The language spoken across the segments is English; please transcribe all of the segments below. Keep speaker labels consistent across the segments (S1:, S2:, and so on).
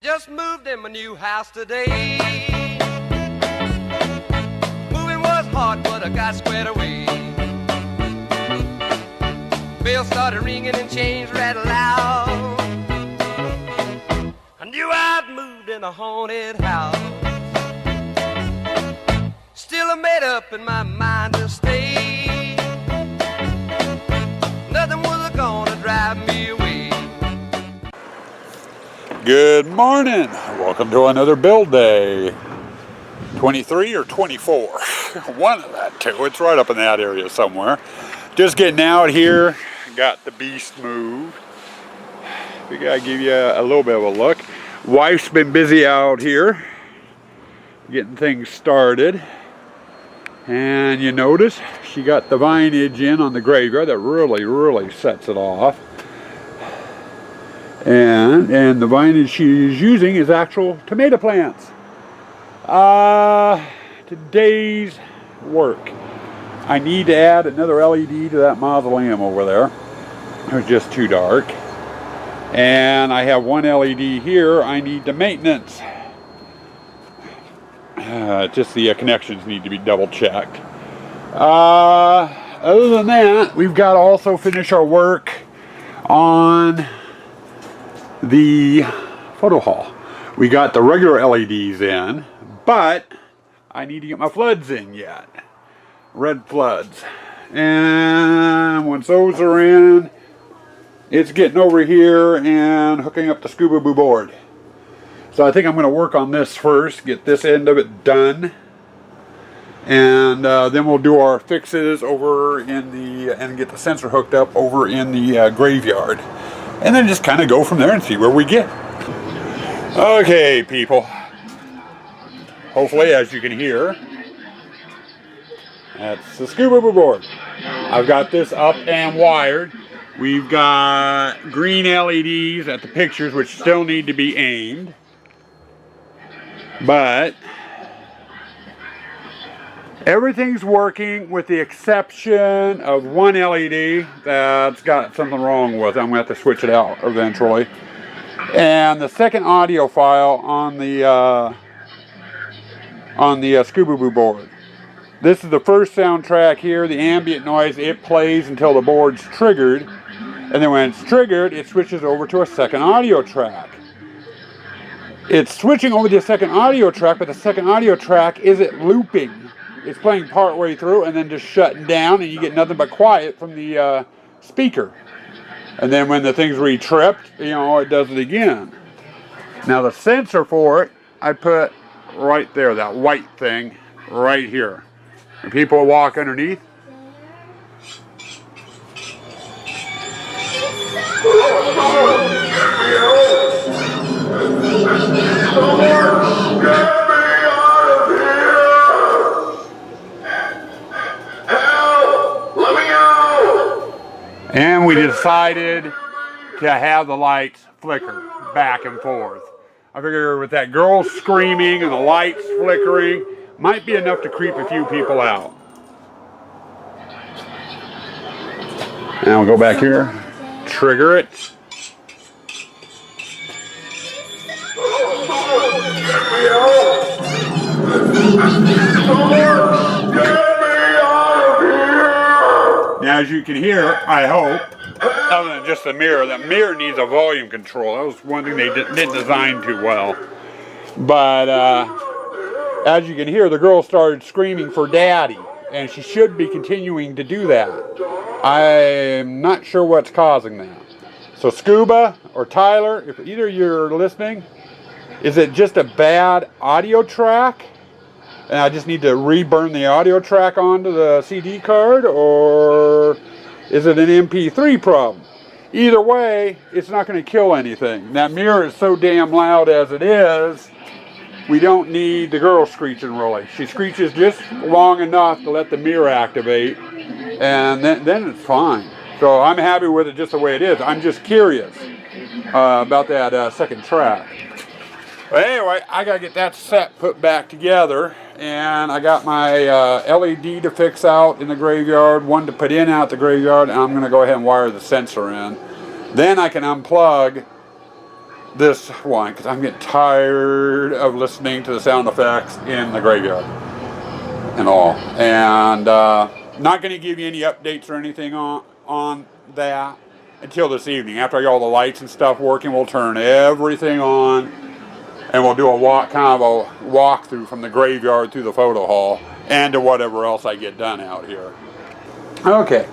S1: Just moved in my new house today. Moving was hard, but I got squared away. Bells started ringing and chains rattled loud. I knew I'd moved in a haunted house. Still I made up in my mind to stay. Nothing was gonna drive me away.
S2: Good morning. Welcome to another build day. 23 or 24. One of that two. It's right up in that area somewhere. Just getting out here. Got the beast moved. We gotta give you a little bit of a look. Wife's been busy out here getting things started. And you notice she got the vinage in on the graveyard. That really sets it off. And the vinage she's using is actual tomato plants. Today's work. I need to add another LED to that mausoleum over there. It was just too dark. And I have one LED here I need to maintenance. Just the connections need to be double checked. Other than that, we've got to also finish our work on the photo hall. We got the regular LEDs in, but I need to get my floods in yet. Red floods. And once those are in, it's getting over here and hooking up the Scuba Boo board. So I think I'm going to work on this first, get this end of it done. And then we'll do our fixes over in the, and get the sensor hooked up over in the graveyard. And then just kind of go from there and see where we get. Okay, people. Hopefully, as you can hear, that's the Scuba Boo board. I've got this up and wired. We've got green LEDs at the pictures, which still need to be aimed. But everything's working with the exception of one LED that's got something wrong with it. I'm going to have to switch it out eventually. And the second audio file on the Scuba Boo board. This is the first soundtrack here. The ambient noise, it plays until the board's triggered. And then when it's triggered, it switches over to a second audio track. It's switching over to a second audio track, but the second audio track isn't looping. It's playing part way through and then just shutting down, and you get nothing but quiet from the speaker. And then when the thing's re-tripped, you know, it does it again. Now the sensor for it, I put right there, that white thing right here. When people walk underneath, and we decided to have the lights flicker back and forth. I figured with that girl screaming and the lights flickering, might be enough to creep a few people out. Now we'll go back here, trigger it. Now, as you can hear, I hope, other than just the mirror, that mirror needs a volume control. That was one thing they didn't design too well. But as you can hear, the girl started screaming for daddy, and she should be continuing to do that. I'm not sure what's causing that. So Scuba or Tyler, if either you're listening, is it just a bad audio track? And I just need to re-burn the audio track onto the CD card, or is it an MP3 problem? Either way, it's not going to kill anything. That mirror is so damn loud as it is, we don't need the girl screeching really. She screeches just long enough to let the mirror activate, and then it's fine. So I'm happy with it just the way it is. I'm just curious about that second track. But anyway, I got to get that set put back together. And I got my LED to fix out in the graveyard, one to put in out the graveyard, and I'm going to go ahead and wire the sensor in. Then I can unplug this one because I'm getting tired of listening to the sound effects in the graveyard and all. And not going to give you any updates or anything on that until this evening. After I get all the lights and stuff working, we'll turn everything on and we'll do a walkthrough from the graveyard through the photo hall and to whatever else I get done out here. Okay,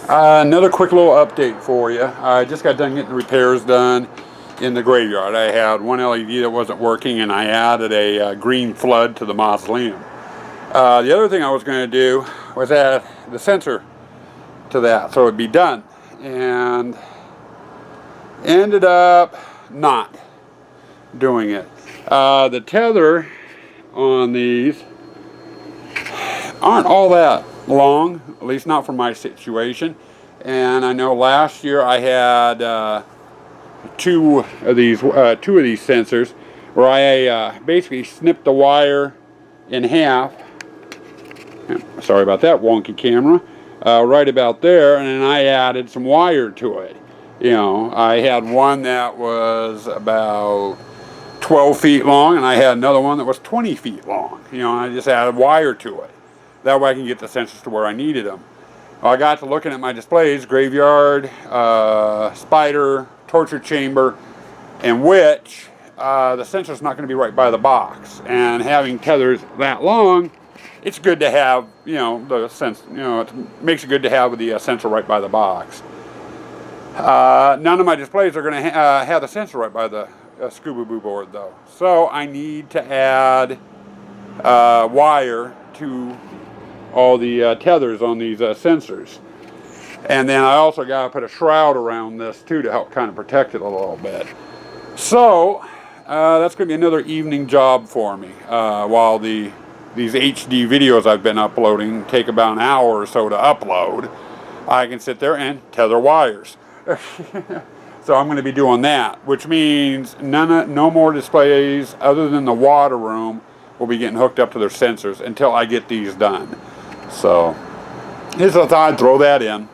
S2: another quick little update for you. I just got done getting the repairs done in the graveyard. I had one LED that wasn't working and I added a green flood to the mausoleum. The other thing I was going to do was add the sensor to that so it'd be done, and ended up not doing it. The tether on these aren't all that long, at least not for my situation. And I know last year I had two of these sensors where I basically snipped the wire in half. Sorry about that wonky camera. Right about there, and then I added some wire to it. You know, I had one that was about 12 feet long, and I had another one that was 20 feet long. You know, I just added wire to it. That way I can get the sensors to where I needed them. Well, I got to looking at my displays, graveyard, spider, torture chamber, and witch. The sensor's not going to be right by the box. And having tethers that long, it's good to have, you know, the sense, you know, it makes it good to have the sensor right by the box. None of my displays are going to have the sensor right by the Scooby-Boo board though. So I need to add wire to all the tethers on these sensors. And then I also got to put a shroud around this too to help kind of protect it a little bit. So that's going to be another evening job for me while these HD videos I've been uploading take about an hour or so to upload. I can sit there and tether wires. So I'm going to be doing that, which means no more displays other than the water room will be getting hooked up to their sensors until I get these done. So just I thought I'd throw that in.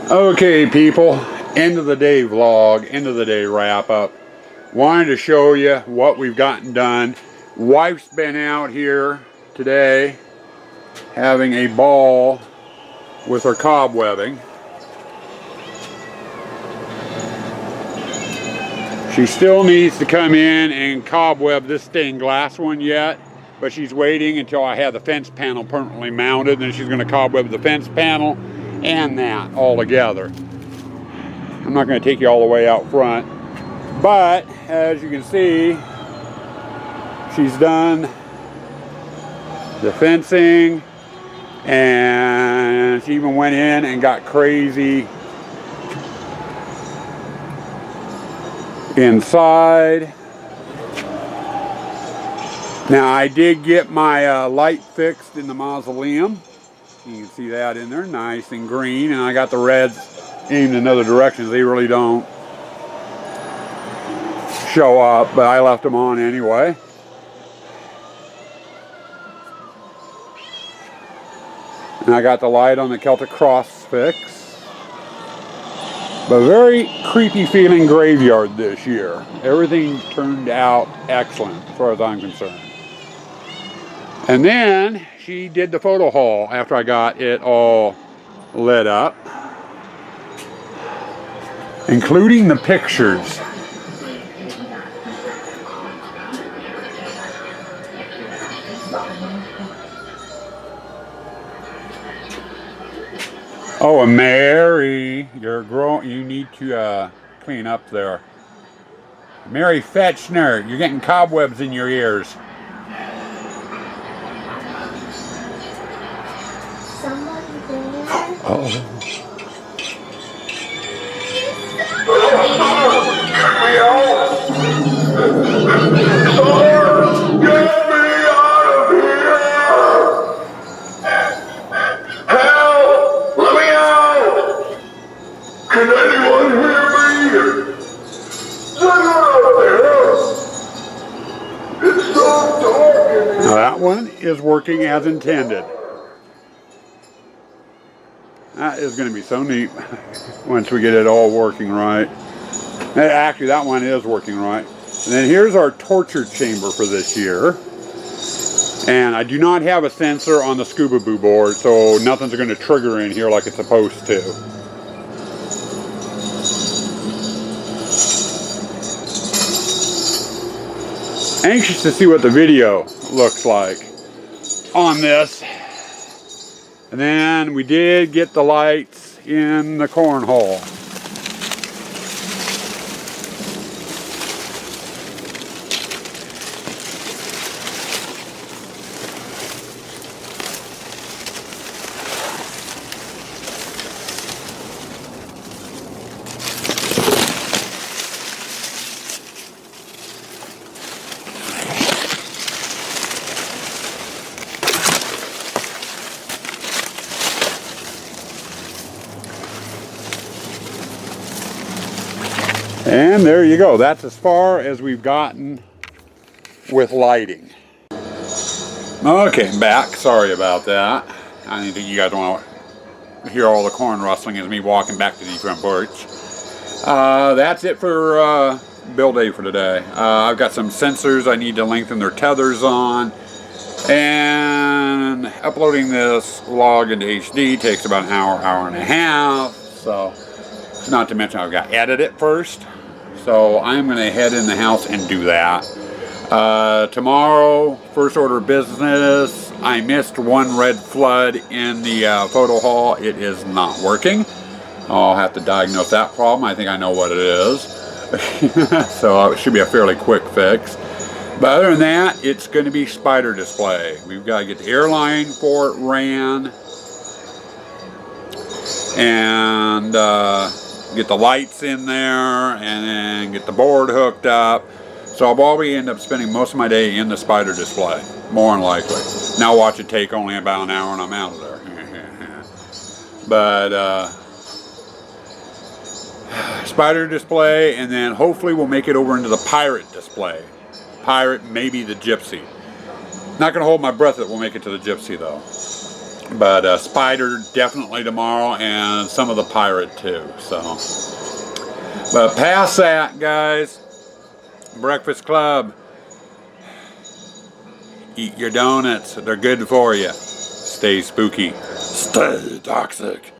S2: Okay, people, end of the day vlog, end of the day wrap up. Wanted to show you what we've gotten done. Wife's been out here today having a ball with her cobwebbing. She still needs to come in and cobweb this stained glass one yet, but she's waiting until I have the fence panel permanently mounted, then she's going to cobweb the fence panel and that all together. I'm not going to take you all the way out front, but as you can see, she's done the fencing, and she even went in and got crazy inside. Now I did get my light fixed in the mausoleum. You can see that in there, nice and green, and I got the reds aimed in other directions. They really don't show up, but I left them on anyway. And I got the light on the Celtic Cross fixed. But very creepy feeling graveyard this year. Everything turned out excellent as far as I'm concerned. And then she did the photo hall after I got it all lit up, including the pictures. Oh, and Mary, you need to clean up there. Mary Fetchner, you're getting cobwebs in your ears.
S3: Somebody there?
S2: Oh. Now that one is working as intended. That is going to be so neat once we get it all working right. Actually, that one is working right. And then here's our torture chamber for this year. And I do not have a sensor on the Scuba Boo board, so nothing's going to trigger in here like it's supposed to. Anxious to see what the video looks like on this. And then we did get the lights in the cornhole. And there you go. That's as far as we've gotten with lighting. Okay, I'm back. Sorry about that. I didn't think you guys want to hear all the corn rustling as me walking back to the front porch. That's it for build day for today. I've got some sensors I need to lengthen their tethers on. And uploading this log into HD takes about an hour, hour and a half. So, not to mention I've got to edit it first. So I'm going to head in the house and do that. Tomorrow, first order of business, I missed one red flood in the photo hall. It is not working. I'll have to diagnose that problem. I think I know what it is. So it should be a fairly quick fix. But other than that, it's going to be spider display. We've got to get the airline for it ran. And get the lights in there, and then get the board hooked up. So I'll probably end up spending most of my day in the spider display, more than likely. Now watch it take only about an hour and I'm out of there. But spider display, and then hopefully we'll make it over into the pirate display. Pirate, maybe the gypsy. Not going to hold my breath that we'll make it to the gypsy though. But spider definitely tomorrow, and some of the pirate too. So, but past that, guys, Breakfast Club, eat your donuts. They're good for you. Stay spooky. Stay toxic.